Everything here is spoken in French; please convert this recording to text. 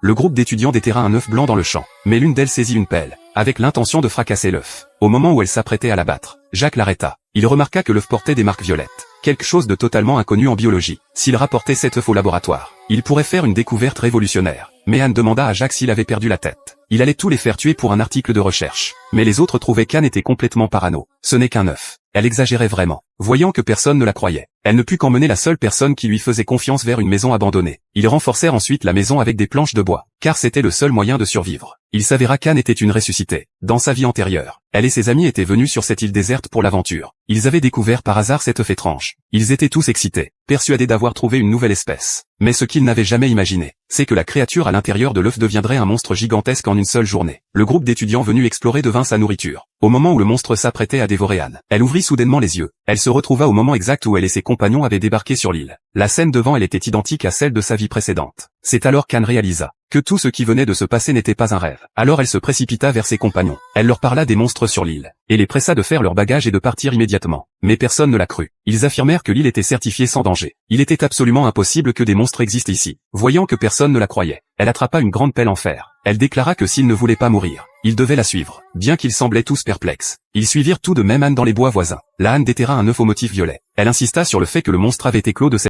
Le groupe d'étudiants déterra un œuf blanc dans le champ, mais l'une d'elles saisit une pelle, avec l'intention de fracasser l'œuf. Au moment où elle s'apprêtait à l'abattre, Jacques l'arrêta. Il remarqua que l'œuf portait des marques violettes, quelque chose de totalement inconnu en biologie. S'il rapportait cet œuf au laboratoire, il pourrait faire une découverte révolutionnaire. Mais Anne demanda à Jacques s'il avait perdu la tête. Il allait tous les faire tuer pour un article de recherche. Mais les autres trouvaient qu'Anne était complètement parano. Ce n'est qu'un œuf. Elle exagérait vraiment. Voyant que personne ne la croyait, elle ne put qu'emmener la seule personne qui lui faisait confiance vers une maison abandonnée. Ils renforcèrent ensuite la maison avec des planches de bois, car c'était le seul moyen de survivre. Il s'avéra qu'Anne était une ressuscitée. Dans sa vie antérieure, elle et ses amis étaient venus sur cette île déserte pour l'aventure. Ils avaient découvert par hasard cet œuf étrange. Ils étaient tous excités, persuadés d'avoir trouvé une nouvelle espèce. Mais ce qu'ils n'avaient jamais imaginé, c'est que la créature à l'intérieur de l'œuf deviendrait un monstre gigantesque en une seule journée. Le groupe d'étudiants venus explorer devint sa nourriture. Au moment où le monstre s'apprêtait à dévorer Anne, elle ouvrit soudainement les yeux. Elle se retrouva au moment exact où elle et ses compagnons avaient débarqué sur l'île. La scène devant elle était identique à celle de sa vie précédente. C'est alors qu'Anne réalisa que tout ce qui venait de se passer n'était pas un rêve. Alors elle se précipita vers ses compagnons. Elle leur parla des monstres sur l'île, et les pressa de faire leurs bagages et de partir immédiatement. Mais personne ne la crut. Ils affirmèrent que l'île était certifiée sans danger. Il était absolument impossible que des monstres existent ici. Voyant que personne ne la croyait, elle attrapa une grande pelle en fer. Elle déclara que s'ils ne voulaient pas mourir, ils devaient la suivre. Bien qu'ils semblaient tous perplexes, ils suivirent tout de même Anne dans les bois voisins. La Anne déterra un œuf au motif violet. Elle insista sur le fait que le monstre avait éclos de cette